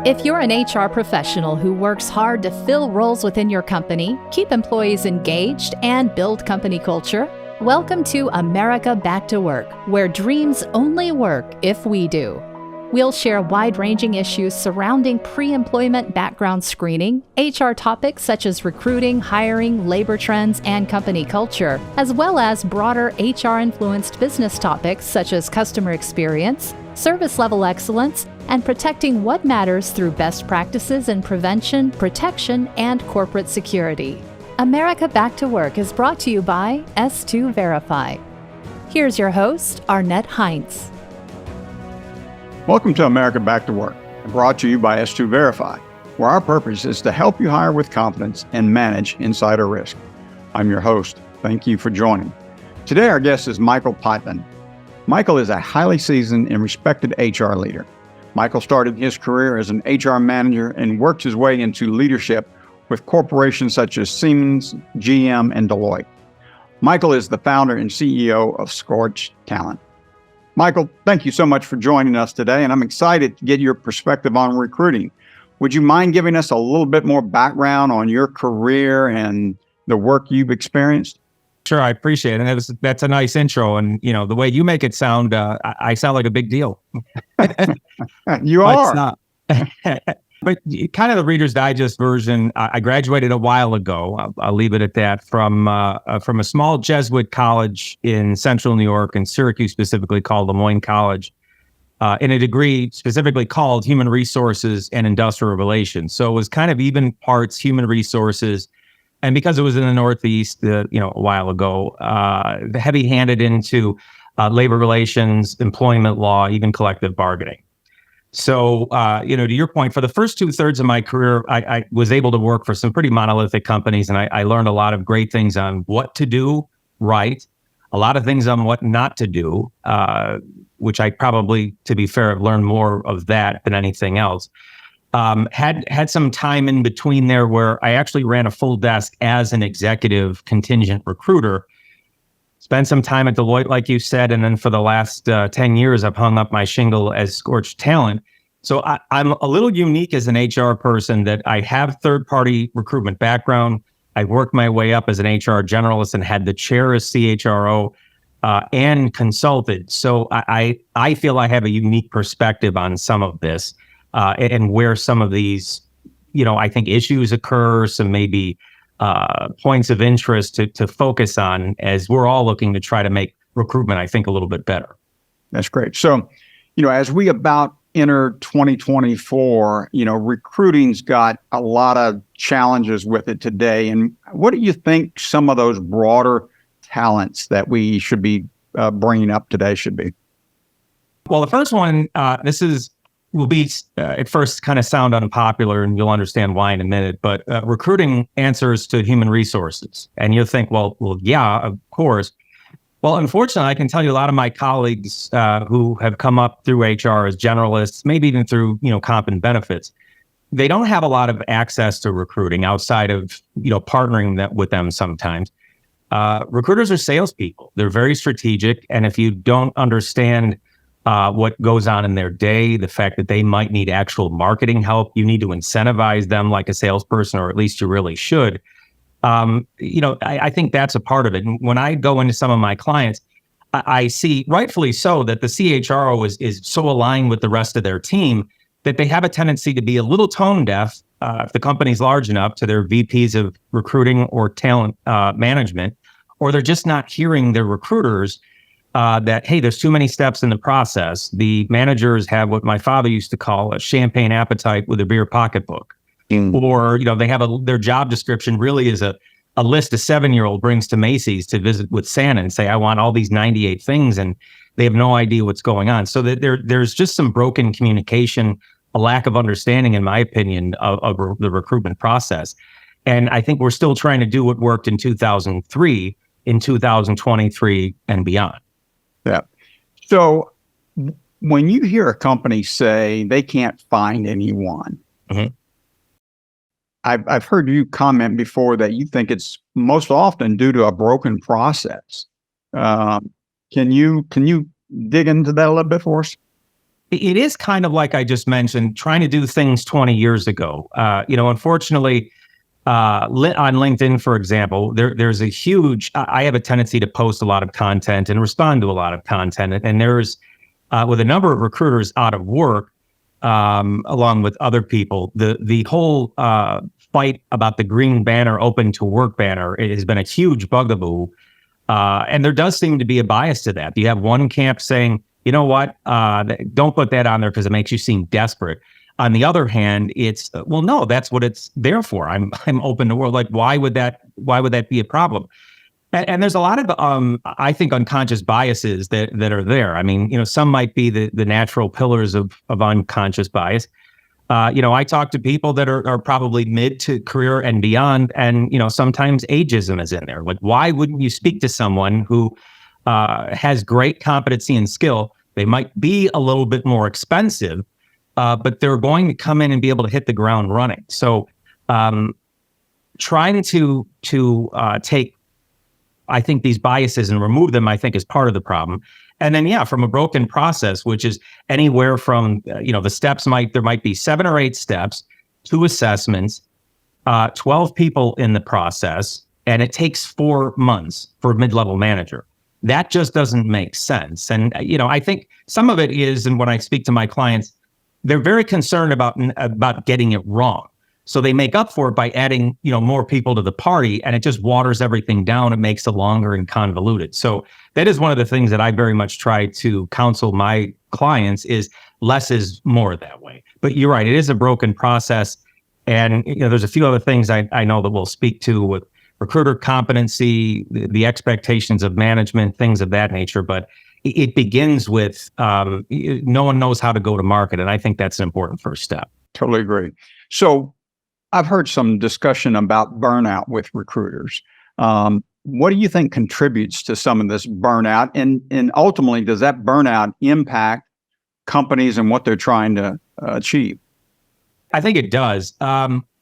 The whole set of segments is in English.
If you're an HR professional who works hard to fill roles within your company, keep employees engaged, and build company culture, welcome to America Back to Work, where dreams only work if we do. We'll share wide-ranging issues surrounding pre-employment background screening, HR topics such as recruiting, hiring, labor trends, and company culture, as well as broader HR-influenced business topics such as customer experience, service level excellence, and protecting what matters through best practices in prevention, protection, and corporate security. America Back to Work is brought to you by S2 Verify. Here's your host, Arnette Heintze. Welcome to America Back to Work, brought to you by S2 Verify, where our purpose is to help you hire with confidence and manage insider risk. I'm your host. Thank you for joining. Today, our guest is Michael Potvin. Michael is a highly seasoned and respected HR leader. Michael started his career as an HR manager and worked his way into leadership with corporations such as Siemens, GM, and Deloitte. Michael is the founder and CEO of Scorched Talent. Michael, thank you so much for joining us today, and I'm excited to get your perspective on recruiting. Would you mind giving us a little bit more background on your career and the work you've experienced? Sure, I appreciate it. And that's a nice intro. And, you know, the way you make it sound, I sound like a big deal. You are. It's not. But kind of the Reader's Digest version, I graduated a while ago. I'll leave it at that, from a small Jesuit college in central New York, in Syracuse specifically, called Lemoyne College, in a degree specifically called Human Resources and Industrial Relations. So it was kind of even parts human resources. And because it was in the Northeast, a while ago, heavy-handed into labor relations, employment law, even collective bargaining. So, to your point, for the first 2/3 of my career, I was able to work for some pretty monolithic companies, and I learned a lot of great things on what to do right, a lot of things on what not to do, which I probably, to be fair, have learned more of that than anything else. Had some time in between there where I actually ran a full desk as an executive contingent recruiter. Spent some time at Deloitte, like you said, and then for the last 10 years, I've hung up my shingle as Scorched Talent. So I'm a little unique as an HR person that I have third-party recruitment background. I worked my way up as an HR generalist and had the chair as CHRO and consulted. So I feel I have a unique perspective on some of this and where some of these, I think issues occur, some maybe points of interest to focus on as we're all looking to try to make recruitment, I think, a little bit better. That's great. So, as we about enter 2024, recruiting's got a lot of challenges with it today. And what do you think some of those broader talents that we should be bringing up today should be? Well, the first one, will be at first kind of sound unpopular, and you'll understand why in a minute, but recruiting answers to human resources. And you'll think, well, yeah, of course. Well, unfortunately, I can tell you a lot of my colleagues who have come up through HR as generalists, maybe even through, comp and benefits, they don't have a lot of access to recruiting outside of, partnering with them sometimes. Recruiters are salespeople. They're very strategic. And if you don't understand what goes on in their day, the fact that they might need actual marketing help, you need to incentivize them like a salesperson, or at least you really should. I think that's a part of it. And when I go into some of my clients, I see, rightfully so, that the CHRO is so aligned with the rest of their team that they have a tendency to be a little tone deaf, if the company's large enough, to their VPs of recruiting or talent management, or they're just not hearing their recruiters that, hey, there's too many steps in the process. The managers have what my father used to call a champagne appetite with a beer pocketbook. Or, they have their job description really is a list a 7-year-old brings to Macy's to visit with Santa and say, I want all these 98 things, and they have no idea what's going on. So that there's just some broken communication, a lack of understanding, in my opinion, of the recruitment process. And I think we're still trying to do what worked in 2003, in 2023 and beyond. Yeah. So when you hear a company say they can't find anyone, mm-hmm. I've heard you comment before that you think it's most often due to a broken process. Can you dig into that a little bit for us? it is kind of like I just mentioned, trying to do things 20 years ago. Unfortunately, on LinkedIn, for example, there's a huge, I have a tendency to post a lot of content and respond to a lot of content. And there's, with a number of recruiters out of work, along with other people, the whole fight about the green banner, open to work banner, it has been a huge bugaboo. And there does seem to be a bias to that. You have one camp saying, you know what, don't put that on there because it makes you seem desperate. On the other hand, it's, well, no, that's what it's there for. I'm open to work. Like, why would that be a problem? And there's a lot of, I think, unconscious biases that are there. I mean, some might be the natural pillars of unconscious bias. I talk to people that are probably mid to career and beyond, and, sometimes ageism is in there. Like, why wouldn't you speak to someone who has great competency and skill? They might be a little bit more expensive, but they're going to come in and be able to hit the ground running. So trying to take, I think, these biases and remove them, I think, is part of the problem. And then, from a broken process, which is anywhere from, the steps there might be 7 or 8 steps, 2 assessments, 12 people in the process, and it takes 4 months for a mid-level manager. That just doesn't make sense. And, I think some of it is, and when I speak to my clients, they're very concerned about getting it wrong. So they make up for it by adding, more people to the party, and it just waters everything down. It makes it longer and convoluted. So that is one of the things that I very much try to counsel my clients is less is more that way. But you're right, it is a broken process. And, there's a few other things I know that we'll speak to with recruiter competency, the expectations of management, things of that nature. But it begins with no one knows how to go to market. And I think that's an important first step. Totally agree. So I've heard some discussion about burnout with recruiters. What do you think contributes to some of this burnout? And ultimately, does that burnout impact companies and what they're trying to achieve? I think it does.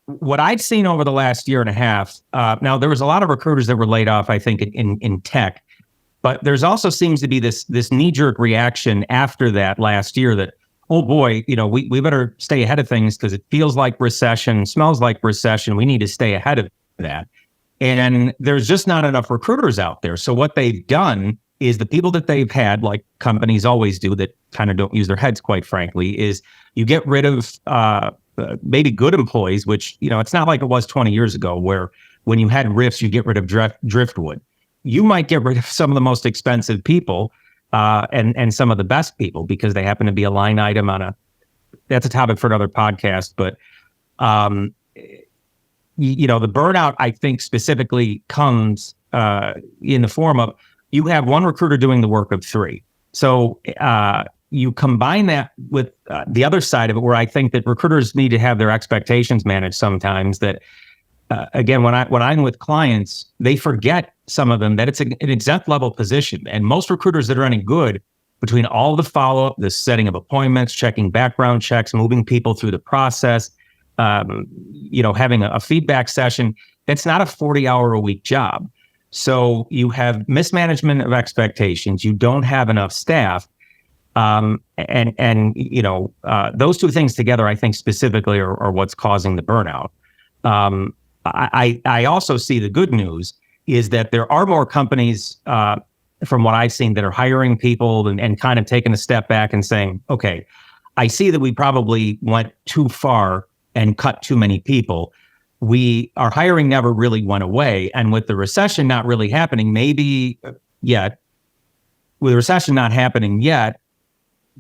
What I've seen over the last year and a half, now there was a lot of recruiters that were laid off, I think, in tech, but there's also seems to be this knee-jerk reaction after that last year that, oh boy, we better stay ahead of things because it feels like recession, smells like recession. We need to stay ahead of that. And there's just not enough recruiters out there. So what they've done is the people that they've had, like companies always do, that kind of don't use their heads, quite frankly, is you get rid of maybe good employees, which, it's not like it was 20 years ago where when you had rifts, you get rid of driftwood. You might get rid of some of the most expensive people and some of the best people because they happen to be a line item that's a topic for another podcast. But, the burnout, I think, specifically comes in the form of you have one recruiter doing the work of 3. So you combine that with the other side of it, where I think that recruiters need to have their expectations managed sometimes. That again, when I'm with clients, they forget, some of them, that it's an exempt level position. And most recruiters that are any good, between all the follow-up, the setting of appointments, checking background checks, moving people through the process, having a feedback session, that's not a 40-hour-a-week job. So you have mismanagement of expectations. You don't have enough staff. Those two things together, I think specifically are what's causing the burnout. I also see the good news is that there are more companies, from what I've seen, that are hiring people and kind of taking a step back and saying, okay, I see that we probably went too far and cut too many people. Our hiring never really went away. And with the recession not really happening, maybe yet, with the recession not happening yet,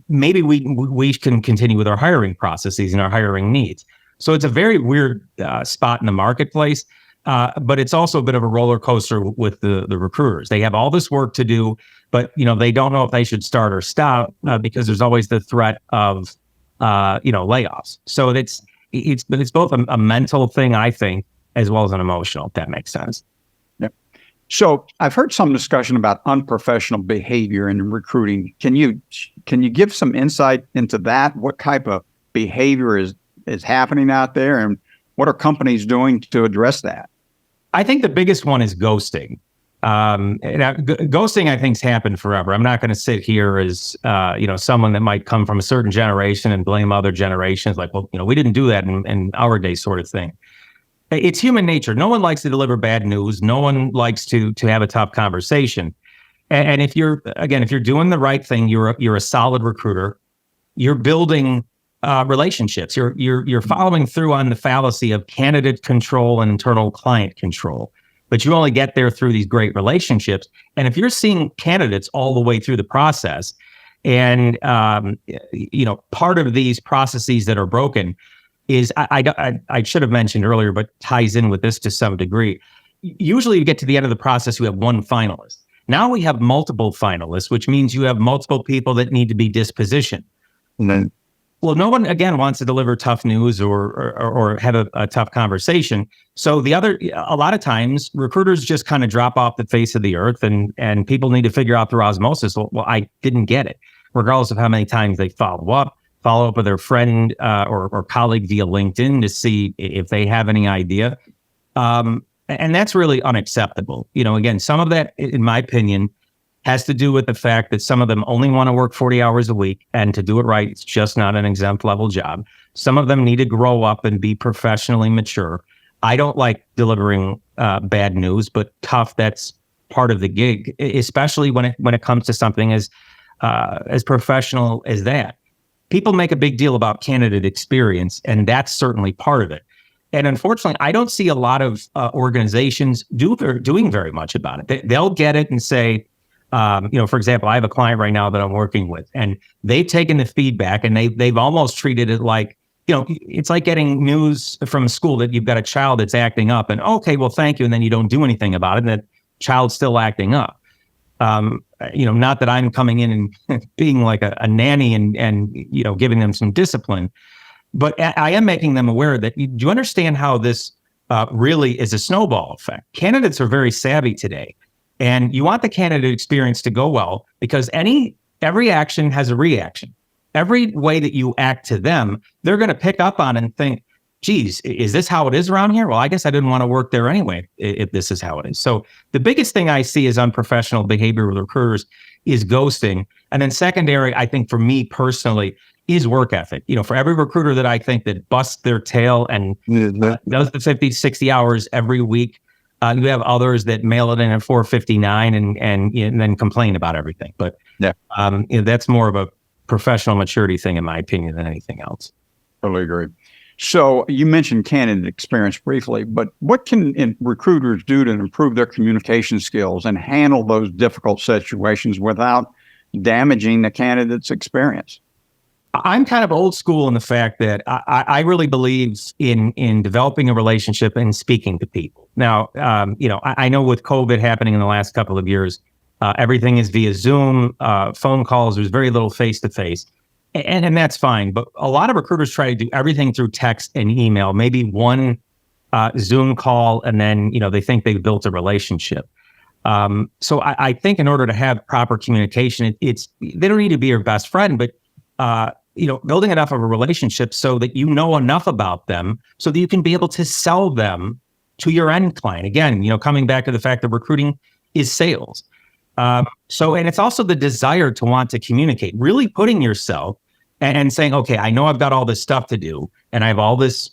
maybe we can continue with our hiring processes and our hiring needs. So it's a very weird spot in the marketplace, but it's also a bit of a roller coaster with the recruiters. They have all this work to do, but they don't know if they should start or stop because there's always the threat of layoffs. So it's both a mental thing, I think, as well as an emotional, if that makes sense. Yeah. So I've heard some discussion about unprofessional behavior in recruiting. Can you give some insight into that? What type of behavior is happening out there, and what are companies doing to address that? I think the biggest one is ghosting. Ghosting, I think, has happened forever. I'm not going to sit here as someone that might come from a certain generation and blame other generations, like, well, we didn't do that in our day, sort of thing. It's human nature. No one likes to deliver bad news. No one likes to have a tough conversation. And if you're doing the right thing, you're a solid recruiter. You're building relationships. You're following through on the fallacy of candidate control and internal client control. But you only get there through these great relationships. And if you're seeing candidates all the way through the process, and part of these processes that are broken is I should have mentioned earlier, but ties in with this to some degree. Usually, you get to the end of the process, you have one finalist. Now we have multiple finalists, which means you have multiple people that need to be dispositioned. And then, well, no one, again, wants to deliver tough news or have a tough conversation. So a lot of times, recruiters just kind of drop off the face of the earth, and people need to figure out through osmosis, well, I didn't get it, regardless of how many times they follow up with their friend or colleague via LinkedIn to see if they have any idea. And that's really unacceptable. Again, some of that, in my opinion, has to do with the fact that some of them only want to work 40 hours a week, and to do it right, it's just not an exempt level job. Some of them need to grow up and be professionally mature. I don't like delivering bad news, but tough, that's part of the gig, especially when it comes to something as professional as that. People make a big deal about candidate experience, and that's certainly part of it. And unfortunately, I don't see a lot of organizations doing very much about it. They'll get it and say, for example, I have a client right now that I'm working with, and they've taken the feedback and they've almost treated it like, it's like getting news from school that you've got a child that's acting up, and okay, well, thank you. And then you don't do anything about it, and that child's still acting up. Not that I'm coming in and being like a nanny and giving them some discipline, but I am making them aware that do you understand how this really is a snowball effect? Candidates are very savvy today. And you want the candidate experience to go well, because every action has a reaction. Every way that you act to them, they're going to pick up on and think, geez, is this how it is around here? Well, I guess I didn't want to work there anyway, if this is how it is. So the biggest thing I see as unprofessional behavior with recruiters is ghosting. And then secondary, I think for me personally, is work ethic. For every recruiter that I think that busts their tail and does the 50, 60 hours every week, you have others that mail it in at 4:59 and then complain about everything. But that's more of a professional maturity thing, in my opinion, than anything else. Totally agree. So you mentioned candidate experience briefly, but what can recruiters do to improve their communication skills and handle those difficult situations without damaging the candidate's experience? I'm kind of old school in the fact that I really believe in developing a relationship and speaking to people. Now, I know with COVID happening in the last couple of years, everything is via Zoom, phone calls. There's very little face-to-face, and that's fine. But a lot of recruiters try to do everything through text and email, maybe one Zoom call, and then they think they've built a relationship. So I think in order to have proper communication, they don't need to be your best friend, but building enough of a relationship so that you know enough about them so that you can be able to sell them to your end client. Again, coming back to the fact that recruiting is sales. And it's also the desire to want to communicate, really putting yourself and saying, okay, I know I've got all this stuff to do and I have all this,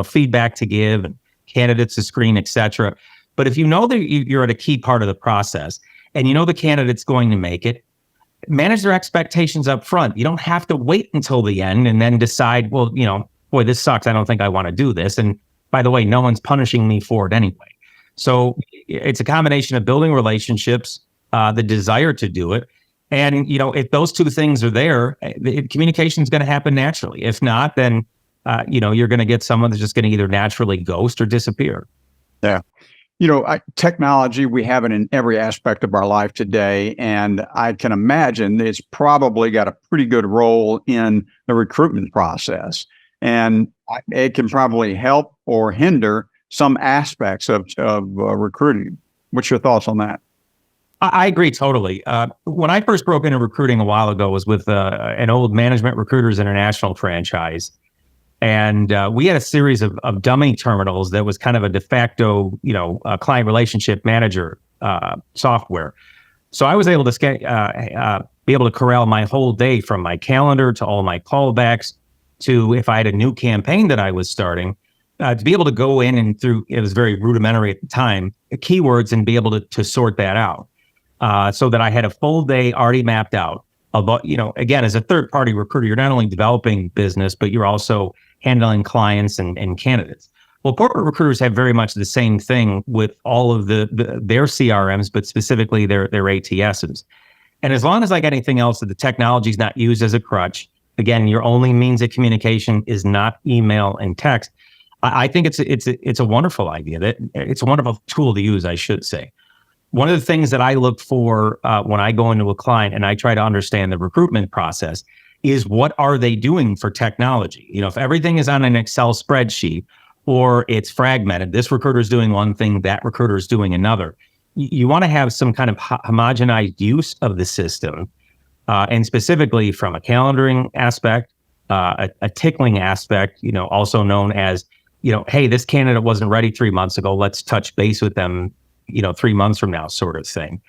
feedback to give and candidates to screen, et cetera. But if you know that you're at a key part of the process and the candidate's going to make it, manage their expectations up front. You don't have to wait until the end and then decide, well, boy, this sucks. I don't think I want to do this. And by the way, no one's punishing me for it anyway. So it's a combination of building relationships, the desire to do it. And, if those two things are there, communication is going to happen naturally. If not, then, you're going to get someone that's just going to either naturally ghost or disappear. Yeah. Technology, we have it in every aspect of our life today, and I can imagine it's probably got a pretty good role in the recruitment process, and it can probably help or hinder some aspects of recruiting. What's your thoughts on that? I agree totally. When I first broke into recruiting a while ago was with an old Management Recruiters International franchise. And we had a series of dummy terminals that was kind of a de facto, client relationship manager software. So I was able to be able to corral my whole day from my calendar to all my callbacks to if I had a new campaign that I was starting, to be able to go in and through, it was very rudimentary at the time, keywords and be able to sort that out. So that I had a full day already mapped out. About, again, as a third-party recruiter, you're not only developing business, but you're also handling clients and candidates. Well, corporate recruiters have very much the same thing with all of their CRMs, but specifically their ATSs. And as long as like anything else, that the technology is not used as a crutch, again, your only means of communication is not email and text. I think it's a wonderful idea. That it's a wonderful tool to use, I should say. One of the things that I look for when I go into a client and I try to understand the recruitment process is what are they doing for technology? If everything is on an Excel spreadsheet or it's fragmented, this recruiter is doing one thing, that recruiter is doing another. You want to have some kind of homogenized use of the system, and specifically from a calendaring aspect, a tickling aspect, also known as, hey, this candidate wasn't ready 3 months ago. Let's touch base with them 3 months from now, sort of thing.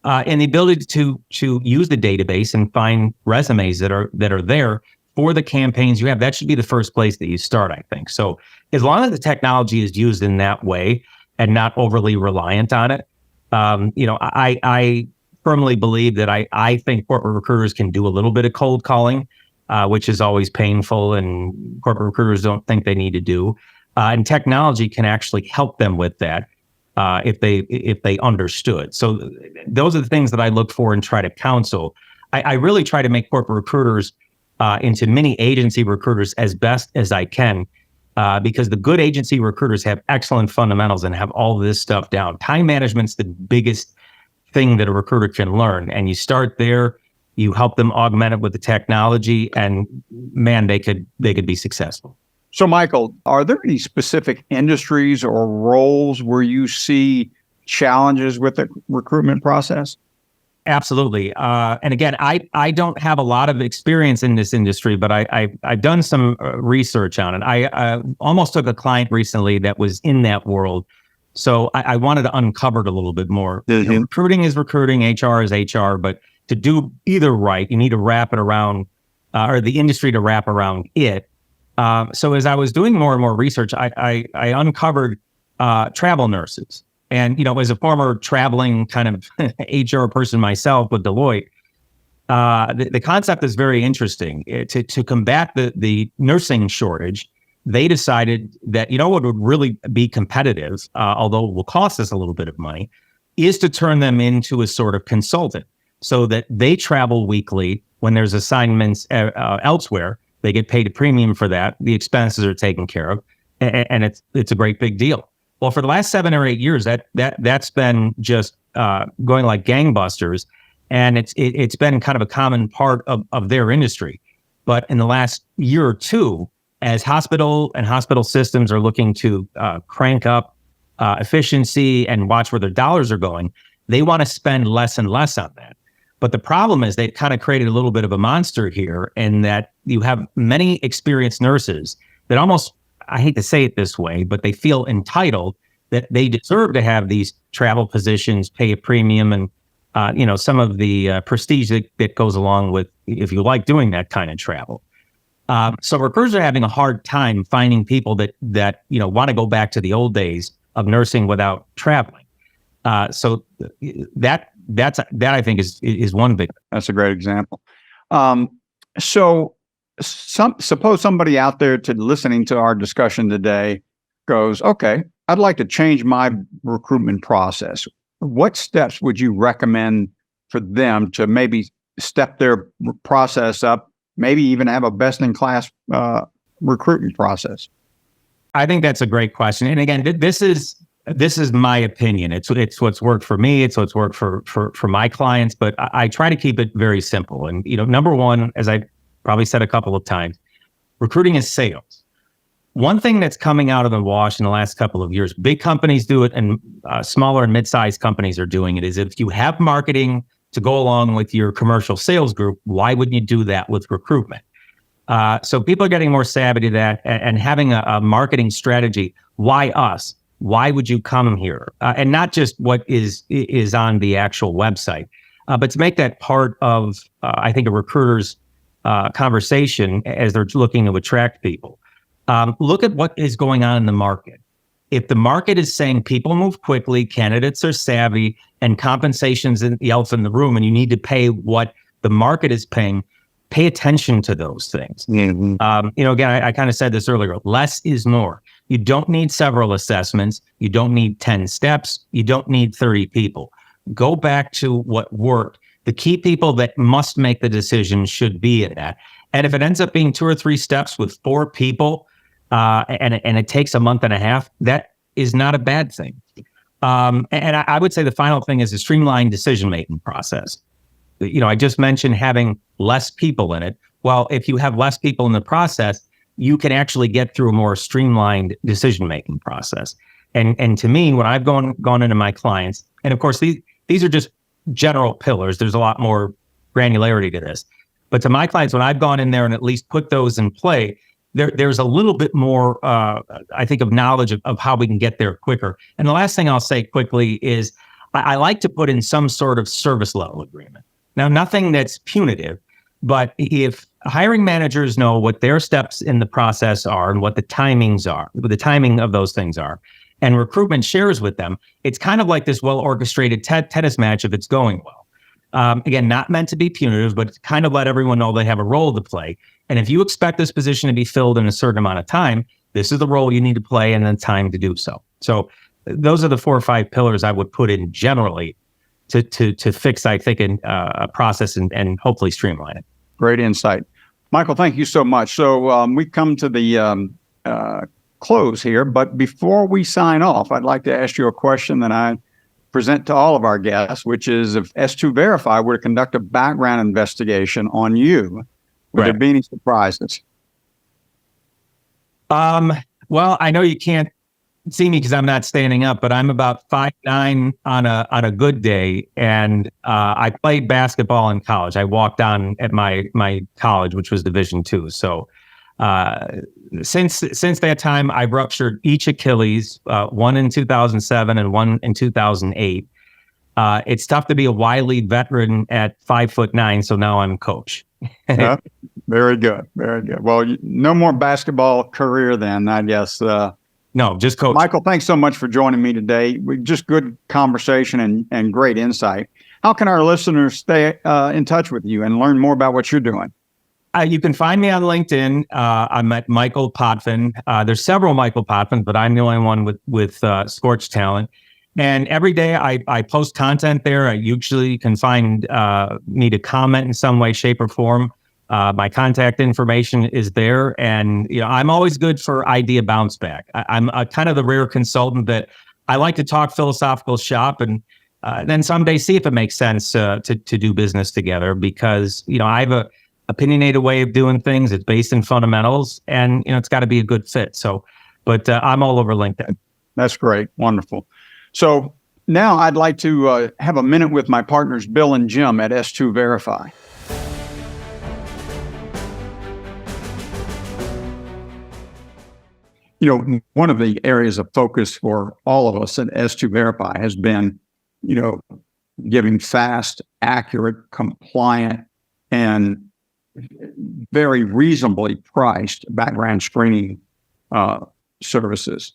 And the ability to use the database and find resumes that are there for the campaigns you have. That should be the first place that you start, I think. So as long as the technology is used in that way and not overly reliant on it, I firmly believe that I think corporate recruiters can do a little bit of cold calling, which is always painful and corporate recruiters don't think they need to do. And technology can actually help them with that. If they understood. So those are the things that I look for and try to counsel. I really try to make corporate recruiters into mini agency recruiters as best as I can, because the good agency recruiters have excellent fundamentals and have all this stuff down. Time management's the biggest thing that a recruiter can learn. And you start there, you help them augment it with the technology, and man, they could be successful. So, Michael, are there any specific industries or roles where you see challenges with the recruitment process? Absolutely. And again, I don't have a lot of experience in this industry, but I've done some research on it. I almost took a client recently that was in that world. So I wanted to uncover it a little bit more. Recruiting is recruiting, HR is HR, but to do either right, you need to wrap it around, or the industry to wrap around it. So as I was doing more and more research, I uncovered travel nurses. And, as a former traveling kind of HR person myself with Deloitte, the concept is very interesting. To combat the nursing shortage, they decided that, what would really be competitive, although it will cost us a little bit of money, is to turn them into a sort of consultant so that they travel weekly when there's assignments elsewhere. They get paid a premium for that. The expenses are taken care of, and it's a great big deal. Well, for the last 7 or 8 years, that's been just going like gangbusters, and it's been kind of a common part of their industry. But in the last year or two, as hospital systems are looking to crank up efficiency and watch where their dollars are going, they want to spend less and less on that. But the problem is they kind of created a little bit of a monster here, in that you have many experienced nurses that almost, I hate to say it this way, but they feel entitled that they deserve to have these travel positions, pay a premium, and some of the prestige that goes along with if you like doing that kind of travel. So recruiters are having a hard time finding people that want to go back to the old days of nursing without traveling. So that I think is one big. That's a great example. So suppose somebody out there listening to our discussion today goes, okay, I'd like to change my recruitment process. What steps would you recommend for them to maybe step their process up, maybe even have a best-in-class recruitment process? I think that's a great question. And again, this is my opinion. It's what's worked for me. It's what's worked for my clients. But I try to keep it very simple. And number one, as I probably said a couple of times, recruiting is sales. One thing that's coming out of the wash in the last couple of years, big companies do it, and smaller and mid-sized companies are doing it, is if you have marketing to go along with your commercial sales group, why wouldn't you do that with recruitment? So people are getting more savvy to that and having a marketing strategy. Why us? Why would you come here? And not just what is on the actual website, but to make that part of, I think, a recruiter's conversation as they're looking to attract people. Look at what is going on in the market. If the market is saying people move quickly, candidates are savvy, and compensation's the elephant in the room, and you need to pay what the market is paying, pay attention to those things. Mm-hmm. Again, I kind of said this earlier, less is more. You don't need several assessments. You don't need 10 steps. You don't need 30 people. Go back to what worked. The key people that must make the decision should be in that. And if it ends up being 2 or 3 steps with 4 people, and it takes a month and a half, that is not a bad thing. And I would say the final thing is a streamlined decision-making process. I just mentioned having less people in it. Well, if you have less people in the process, you can actually get through a more streamlined decision-making process. And to me, when I've gone into my clients, and of course, these are just general pillars. There's a lot more granularity to this. But to my clients, when I've gone in there and at least put those in play, there's a little bit more, I think, of knowledge of how we can get there quicker. And the last thing I'll say quickly is I like to put in some sort of service level agreement. Now, nothing that's punitive, but if hiring managers know what their steps in the process are and what the timings are, what the timing of those things are, and recruitment shares with them, it's kind of like this well-orchestrated tennis match if it's going well. Again, not meant to be punitive, but kind of let everyone know they have a role to play. And if you expect this position to be filled in a certain amount of time, this is the role you need to play and then time to do so. So those are the 4 or 5 pillars I would put in generally to fix, I think, a process and hopefully streamline it. Great insight. Michael, thank you so much. So we come to the close here, but before we sign off, I'd like to ask you a question that I present to all of our guests, which is if S2 Verify were to conduct a background investigation on you, would there be any surprises? Well, I know you can't see me because I'm not standing up, but I'm about 5'9" on a good day, and I played basketball in college. I walked on at my college, which was Division II. So since that time, I've ruptured each Achilles, one in 2007 and one in 2008. It's tough to be a wily veteran at 5'9", so now I'm coach. Yeah, very good, very good. Well, no more basketball career then, I guess. No, just coach. Michael, thanks so much for joining me today. Just good conversation and great insight. How can our listeners stay in touch with you and learn more about what you're doing? You can find me on LinkedIn. I'm at Michael Potvin. There's several Michael Potvins, but I'm the only one with Scorched talent. And every day I post content there. I usually can find me to comment in some way, shape, or form. My contact information is there, and I'm always good for idea bounce back. I'm kind of the rare consultant that I like to talk philosophical shop, and then someday see if it makes sense to do business together. Because I have a opinionated way of doing things. It's based in fundamentals, and it's got to be a good fit. So, but I'm all over LinkedIn. That's great, wonderful. So now I'd like to have a minute with my partners, Bill and Jim at S2 Verify. One of the areas of focus for all of us at S2 Verify has been, giving fast, accurate, compliant, and very reasonably priced background screening services.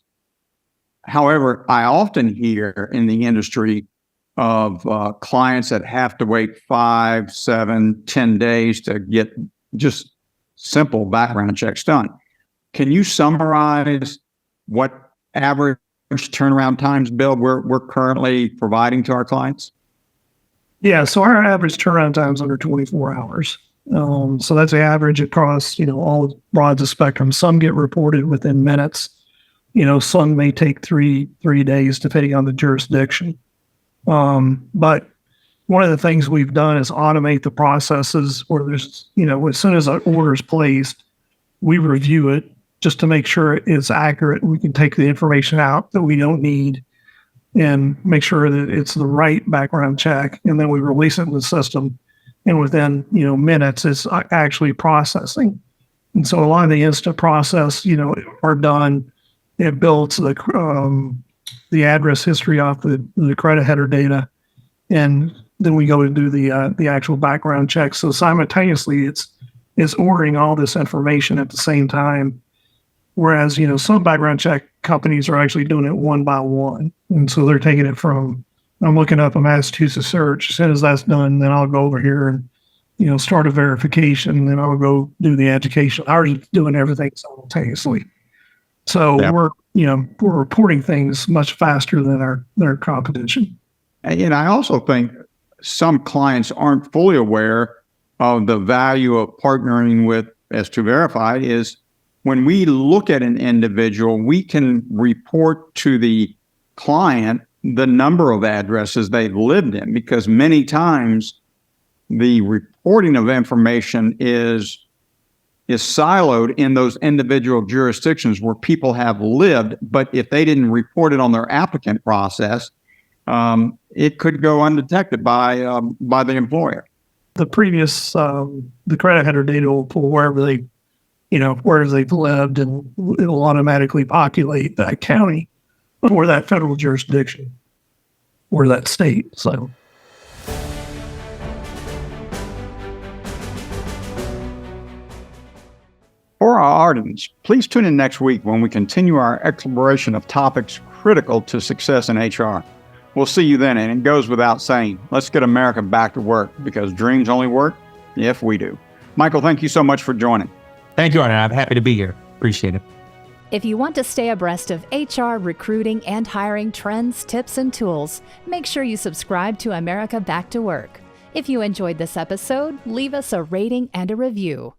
However, I often hear in the industry of clients that have to wait 5, 7, 10 days to get just simple background checks done. Can you summarize what average turnaround times, Bill, we're currently providing to our clients? Yeah, so our average turnaround time is under 24 hours. So that's the average across, all broads of spectrum. Some get reported within minutes. Some may take three days depending on the jurisdiction. But one of the things we've done is automate the processes where there's, as soon as an order is placed, we review it just to make sure it's accurate. We can take the information out that we don't need and make sure that it's the right background check. And then we release it in the system. And within, minutes, it's actually processing. And so a lot of the instant process, are done. It builds the the address history off the credit header data, and then we go to do the actual background check. So simultaneously, it's ordering all this information at the same time. Whereas, some background check companies are actually doing it one by one. And so they're taking it from, I'm looking up a Massachusetts search. As soon as that's done, then I'll go over here and, start a verification. Then I'll go do the education. Ours is doing everything simultaneously. So we're reporting things much faster than our competition. And I also think some clients aren't fully aware of the value of partnering with S2 Verify is when we look at an individual, we can report to the client the number of addresses they've lived in, because many times the reporting of information is siloed in those individual jurisdictions where people have lived. But if they didn't report it on their applicant process, it could go undetected by the employer. The previous, the credit header data will pull wherever they've lived, and it'll automatically populate that county or that federal jurisdiction or that state. So. For our ardents, please tune in next week when we continue our exploration of topics critical to success in HR. We'll see you then, and it goes without saying, let's get America back to work, because dreams only work if we do. Michael, thank you so much for joining. Thank you, Arnette. I'm happy to be here. Appreciate it. If you want to stay abreast of HR, recruiting, and hiring trends, tips, and tools, make sure you subscribe to America Back to Work. If you enjoyed this episode, leave us a rating and a review.